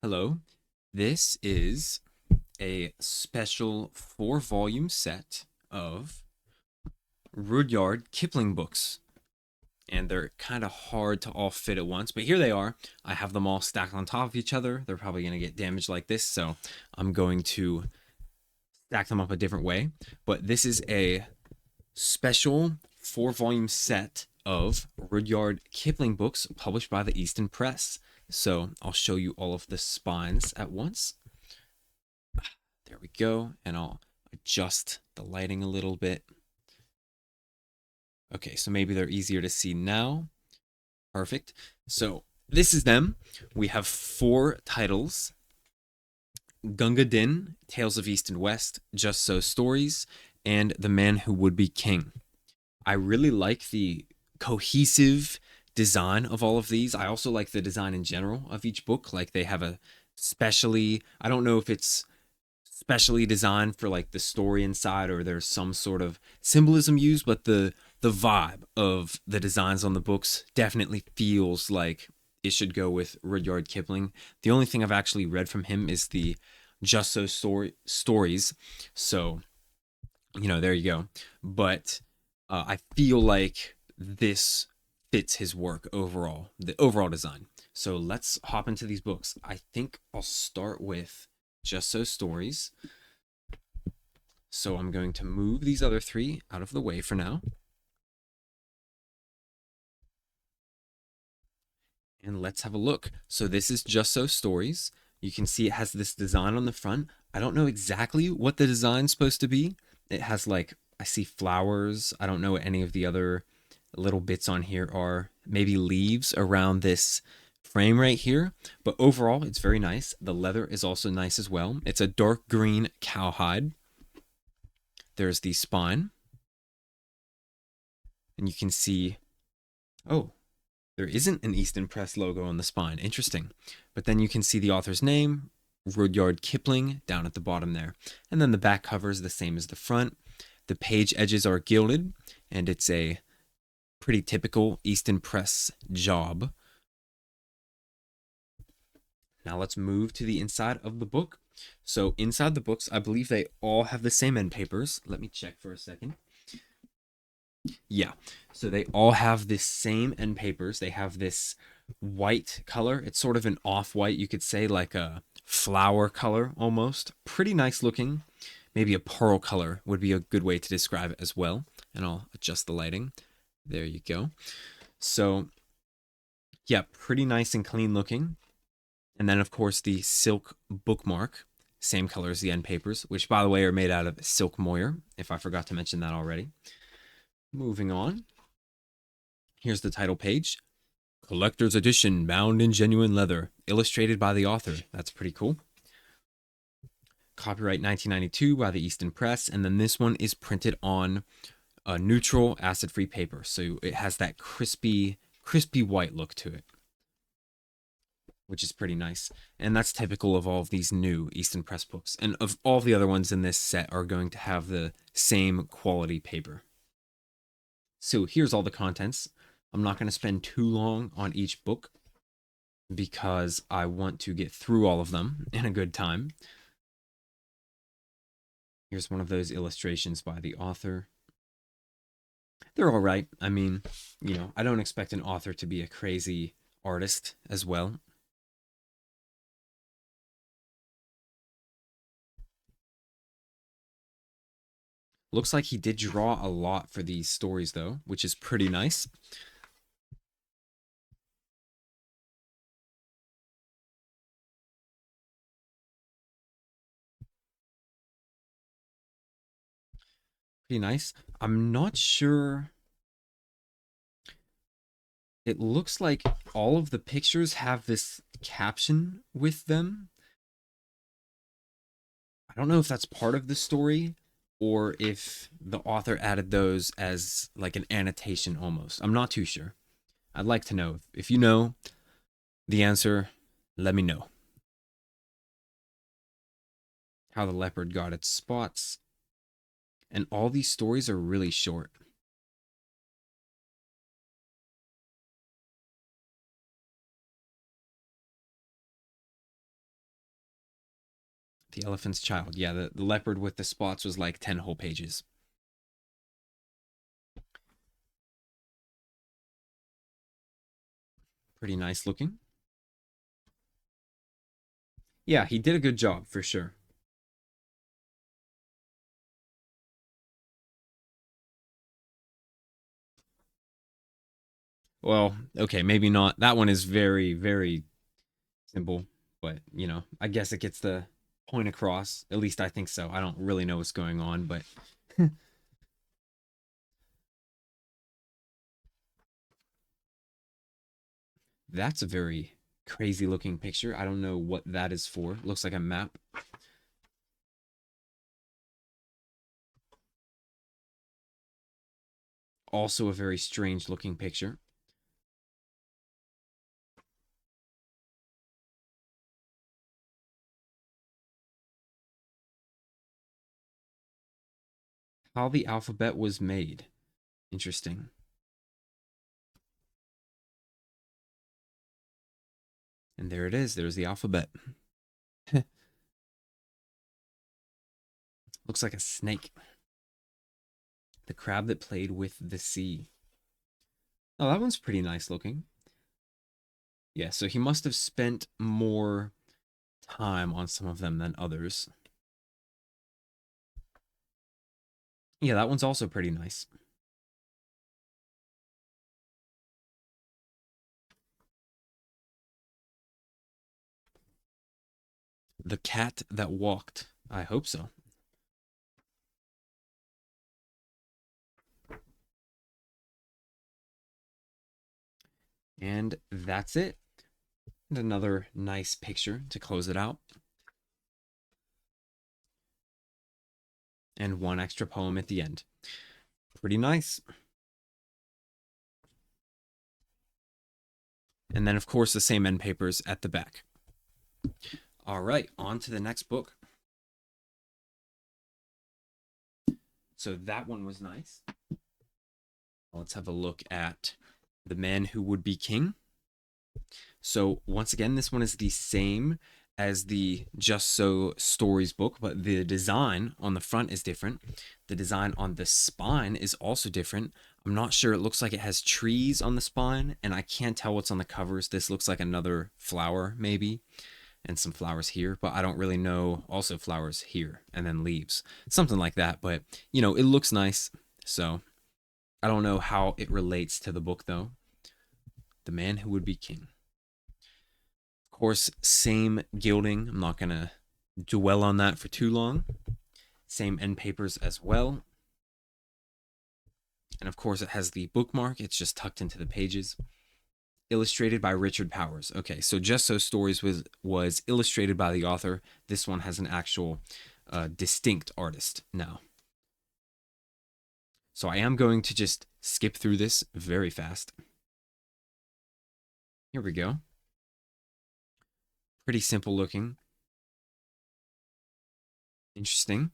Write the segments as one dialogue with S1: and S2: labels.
S1: Hello. This is a special 4 volume set of Rudyard Kipling books. And they're kind of hard to all fit at once, but here they are. I have them all stacked on top of each other. They're probably going to get damaged like this, so I'm going to stack them up a different way. But this is a special 4 volume set of Rudyard Kipling books published by the Easton Press. So I'll show you all of the spines at once. There we go. And I'll adjust the lighting a little bit. Okay, so maybe they're easier to see now. Perfect. So this is them. We have 4 titles: Gunga Din, Tales of East and West, Just So Stories, and The Man Who Would Be King. I really like the cohesive design of all of these. I also like the design in general of each book. Like they have a specially, I don't know if it's specially designed for like the story inside or there's some sort of symbolism used, but the vibe of the designs on the books definitely feels like it should go with Rudyard Kipling. The only thing I've actually read from him is the Just So Stories. So, there you go. But I feel like this fits his work overall, the overall design. So let's hop into these books. I think I'll start with Just So Stories. So I'm going to move these other 3 out of the way for now. And let's have a look. So this is Just So Stories. You can see it has this design on the front. I don't know exactly what the design's supposed to be. It has like, I see flowers. I don't know what any of the other little bits on here are. Maybe leaves around this frame right here. But overall, it's very nice. The leather is also nice as well. It's a dark green cowhide. There's the spine. And you can see, oh, there isn't an Easton Press logo on the spine. Interesting. But then you can see the author's name, Rudyard Kipling, down at the bottom there. And then the back cover is the same as the front. The page edges are gilded, and it's a pretty typical Easton Press job. Now let's move to the inside of the book. So inside the books, I believe they all have the same end papers. Let me check for a second. Yeah, so they all have this same end papers. They have this white color. It's sort of an off-white, you could say, like a flower color almost. Pretty nice looking. Maybe a pearl color would be a good way to describe it as well. And I'll adjust the lighting. There you go. So, yeah, pretty nice and clean looking. And then, of course, the silk bookmark, same color as the end papers, which, by the way, are made out of silk moire, if I forgot to mention that already. Moving on. Here's the title page. Collector's edition, bound in genuine leather, illustrated by the author. That's pretty cool. Copyright 1992 by the Easton Press. And then this one is printed on a neutral acid-free paper. So it has that crispy white look to it, which is pretty nice. And that's typical of all of these new Easton Press books. And of all the other ones in this set are going to have the same quality paper. So here's all the contents. I'm not going to spend too long on each book because I want to get through all of them in a good time. Here's one of those illustrations by the author. They're all right. I mean, I don't expect an author to be a crazy artist as well. Looks like he did draw a lot for these stories, though, which is pretty nice. Pretty nice. I'm not sure. It looks like all of the pictures have this caption with them. I don't know if that's part of the story or if the author added those as like an annotation almost. I'm not too sure. I'd like to know. If you know the answer, let me know. How the leopard got its spots. And all these stories are really short. The Elephant's Child. Yeah, the leopard with the spots was like 10 whole pages. Pretty nice looking. Yeah, he did a good job for sure. Well, okay, maybe not. That one is very, very simple, but I guess it gets the point across. At least I think so. I don't really know what's going on, but that's a very crazy looking picture. I don't know what that is for. It looks like a map. Also a very strange looking picture. How the alphabet was made. Interesting. And there it is. There's the alphabet. Looks like a snake. The crab that played with the sea. Oh, that one's pretty nice looking. Yeah, so he must have spent more time on some of them than others. Yeah, that one's also pretty nice. The cat that walked. I hope so. And that's it. And another nice picture to close it out. And one extra poem at the end. Pretty nice. And then, of course, the same end papers at the back. All right, on to the next book. So that one was nice. Let's have a look at The Man Who Would Be King. So once again, this one is the same as the Just So Stories book, but the design on the front is different. The design on the spine is also different. I'm not sure. It looks like it has trees on the spine, and I can't tell what's on the covers. This looks like another flower, maybe, and some flowers here, but I don't really know. Also flowers here, and then leaves. Something like that, but, it looks nice. So I don't know how it relates to the book, though. The Man Who Would Be King. Of course, same gilding. I'm not going to dwell on that for too long. Same end papers as well. And of course, it has the bookmark. It's just tucked into the pages. Illustrated by Richard Powers. Okay, so Just So Stories was illustrated by the author. This one has an actual distinct artist now. So I am going to just skip through this very fast. Here we go. Pretty simple looking. Interesting.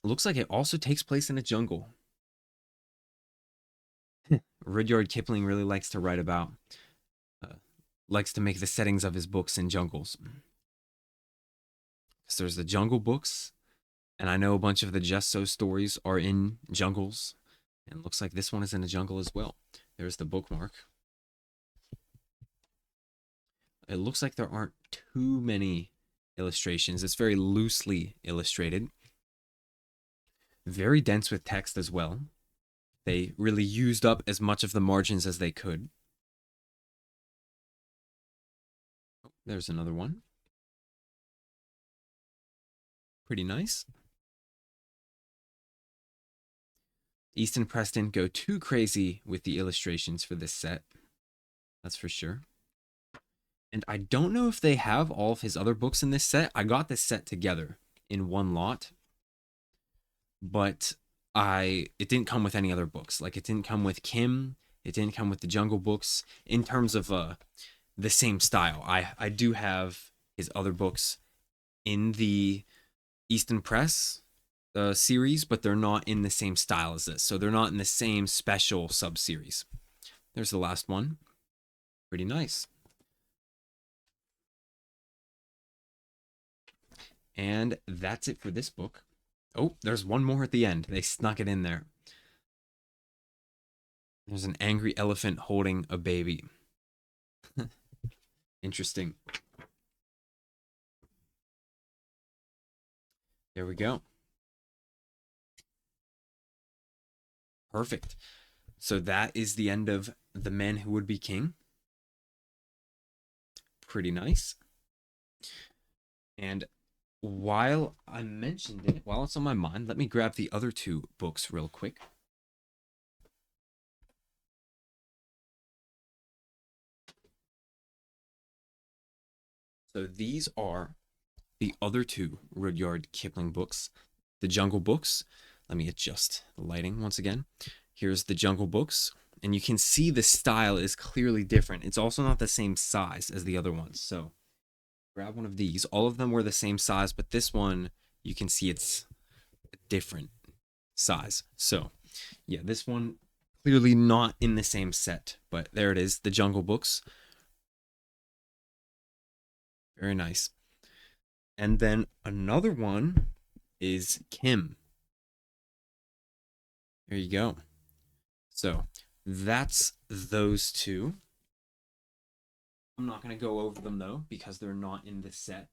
S1: It looks like it also takes place in a jungle. Rudyard Kipling really likes to write about, likes to make the settings of his books in jungles. So there's the Jungle books, and I know a bunch of the Just So stories are in jungles, and it looks like this one is in a jungle as well. There's the bookmark. It looks like there aren't too many illustrations. It's very loosely illustrated. Very dense with text as well. They really used up as much of the margins as they could. Oh, there's another one. Pretty nice. Easton Press didn't go too crazy with the illustrations for this set. That's for sure. And I don't know if they have all of his other books in this set. I got this set together in one lot, but it didn't come with any other books. Like, it didn't come with Kim. It didn't come with the Jungle books. In terms of the same style, I do have his other books in the Easton Press series, but they're not in the same style as this. So they're not in the same special sub-series. There's the last one. Pretty nice. And that's it for this book. Oh, there's one more at the end. They snuck it in there. There's an angry elephant holding a baby. Interesting. There we go. Perfect. So that is the end of The Man Who Would Be King. Pretty nice. And while I mentioned it, while it's on my mind, let me grab the other two books real quick. So these are the other two Rudyard Kipling books. The Jungle Books. Let me adjust the lighting once again. Here's the Jungle Books. And you can see the style is clearly different. It's also not the same size as the other ones. So grab one of these. All of them were the same size, but this one, you can see it's a different size. So yeah, this one clearly not in the same set, but there it is, the Jungle Books. Very nice. And then another one is Kim. There you go. So that's those two. I'm not going to go over them though because they're not in the set.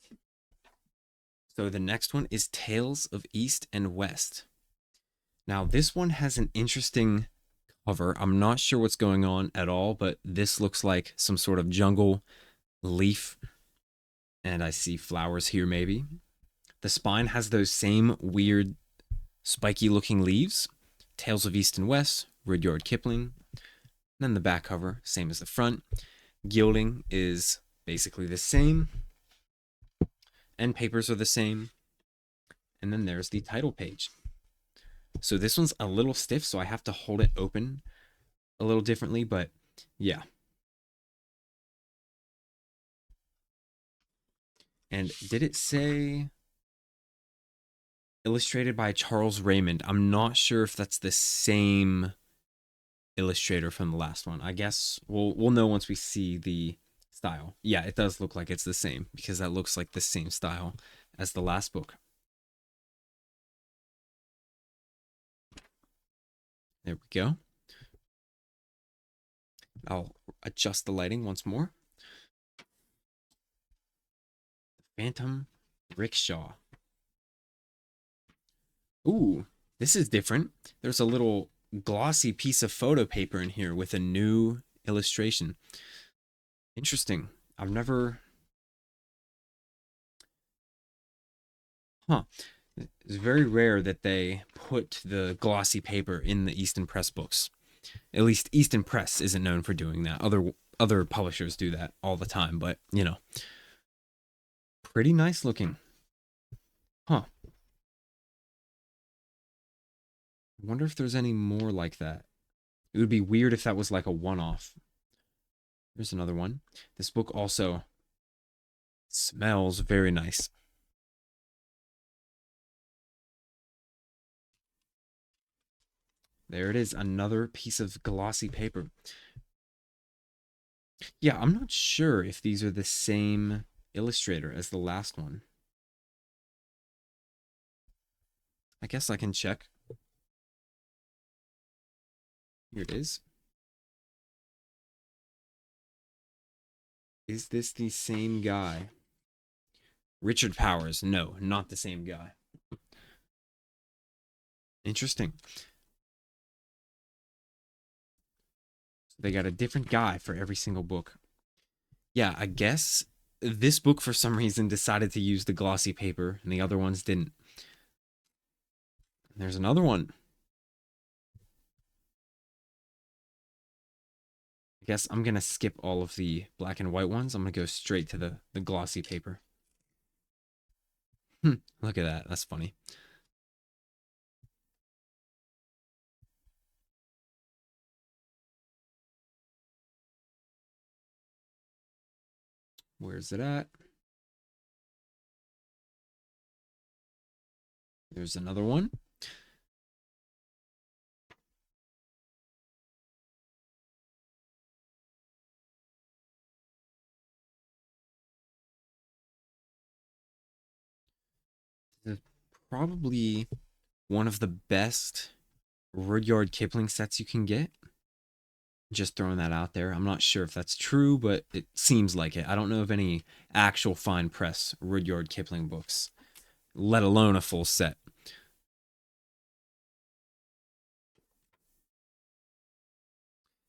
S1: So the next one is Tales of East and West. Now this one has an interesting cover. I'm not sure what's going on at all, but this looks like some sort of jungle leaf. And I see flowers here maybe. The spine has those same weird spiky looking leaves. Tales of East and West, Rudyard Kipling. Then the back cover, same as the front. Gilding is basically the same. End papers are the same. And then there's the title page. So this one's a little stiff, so I have to hold it open a little differently, but yeah. And did it say illustrated by Charles Raymond? I'm not sure if that's the same illustrator from the last one. I guess we'll know once we see the style. Yeah, it does look like it's the same because that looks like the same style as the last book. There we go. I'll adjust the lighting once more. Phantom Rickshaw. Ooh, this is different. There's a little glossy piece of photo paper in here with a new illustration. Interesting. I've never... Huh. It's very rare that they put the glossy paper in the Easton Press books. At least Easton Press isn't known for doing that. Other publishers do that all the time, but you know, pretty nice looking. Huh. I wonder if there's any more like that. It would be weird if that was like a one-off. There's another one. This book also smells very nice. There it is, another piece of glossy paper. Yeah, I'm not sure if these are the same illustrator as the last one. I guess I can check. Here it is. Is this the same guy? Richard Powers. No, not the same guy. Interesting. They got a different guy for every single book. Yeah, I guess this book for some reason decided to use the glossy paper and the other ones didn't. There's another one. I guess I'm going to skip all of the black and white ones. I'm going to go straight to the glossy paper. Look at that. That's funny. Where's it at? There's another one. probably one of the best Rudyard Kipling sets you can get. Just throwing that out there. I'm not sure if that's true, but it seems like it. I don't know of any actual fine press Rudyard Kipling books, let alone a full set.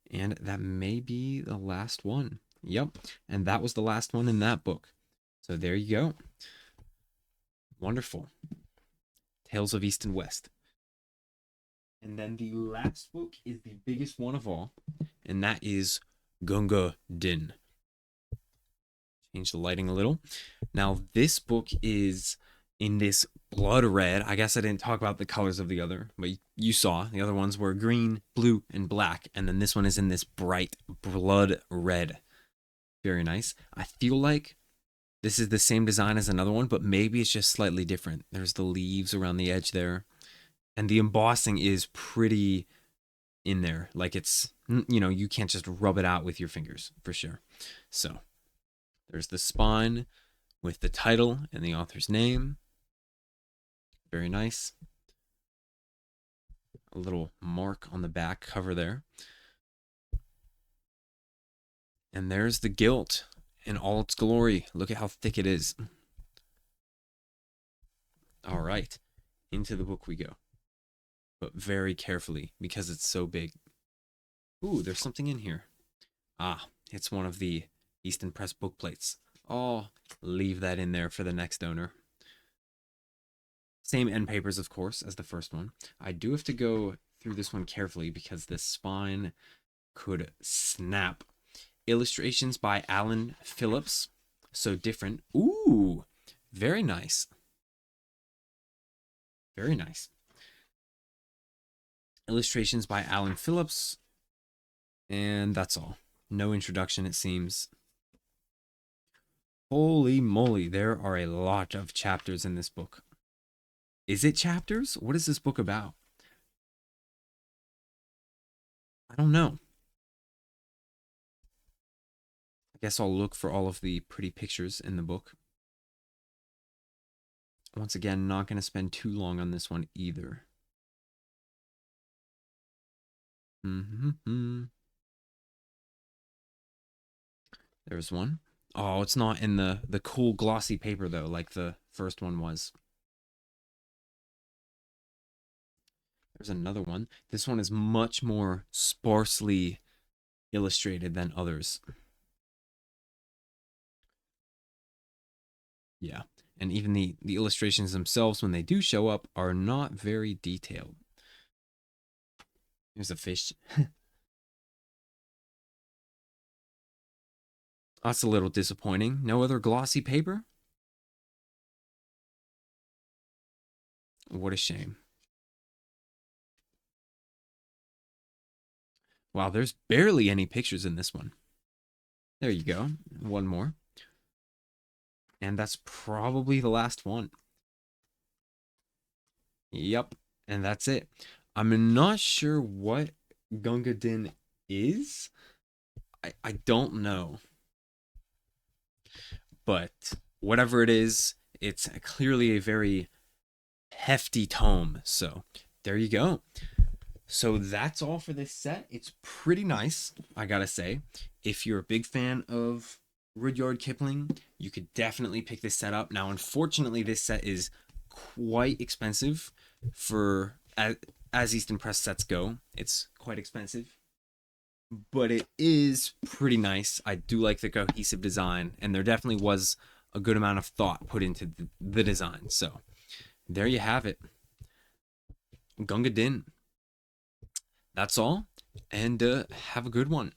S1: And that may be the last one. Yep. And that was the last one in that book. So there you go. Wonderful. Tales of East and West. And then the last book is the biggest one of all, and that is Gunga Din. Change the lighting a little. Now, this book is in this blood red. I guess I didn't talk about the colors of the other, but you saw the other ones were green, blue, and black. And then this one is in this bright blood red. Very nice. I feel like this is the same design as another one, but maybe it's just slightly different. There's the leaves around the edge there. And the embossing is pretty in there. Like it's, you can't just rub it out with your fingers for sure. So there's the spine with the title and the author's name. Very nice. A little mark on the back cover there. And there's the gilt in all its glory. Look at how thick it is. All right, into the book we go. But very carefully because it's so big. Ooh, there's something in here. Ah, it's one of the Easton Press book plates. I'll leave that in there for the next owner. Same end papers, of course, as the first one. I do have to go through this one carefully because the spine could snap. Illustrations by Alan Phillips. So different. Ooh, very nice. Very nice. Illustrations by Alan Phillips. And that's all. No introduction, it seems. Holy moly, there are a lot of chapters in this book. Is it chapters? What is this book about? I don't know. I guess I'll look for all of the pretty pictures in the book. Once again, not going to spend too long on this one either. There's one. Oh, it's not in the cool glossy paper though, like the first one was. There's another one. This one is much more sparsely illustrated than others. Yeah, and even the illustrations themselves, when they do show up, are not very detailed. Here's a fish. That's a little disappointing. No other glossy paper? What a shame. Wow, there's barely any pictures in this one. There you go. One more. And that's probably the last one. Yep, and that's it. I'm not sure what Gunga Din is. I don't know. But whatever it is, it's clearly a very hefty tome. So there you go. So that's all for this set. It's pretty nice, I gotta say. If you're a big fan of Rudyard Kipling, you could definitely pick this set up. Now, unfortunately, this set is quite expensive for as Easton Press sets go. It's quite expensive, but it is pretty nice. I do like the cohesive design, and there definitely was a good amount of thought put into the design. So there you have it. Gunga Din. That's all, and have a good one.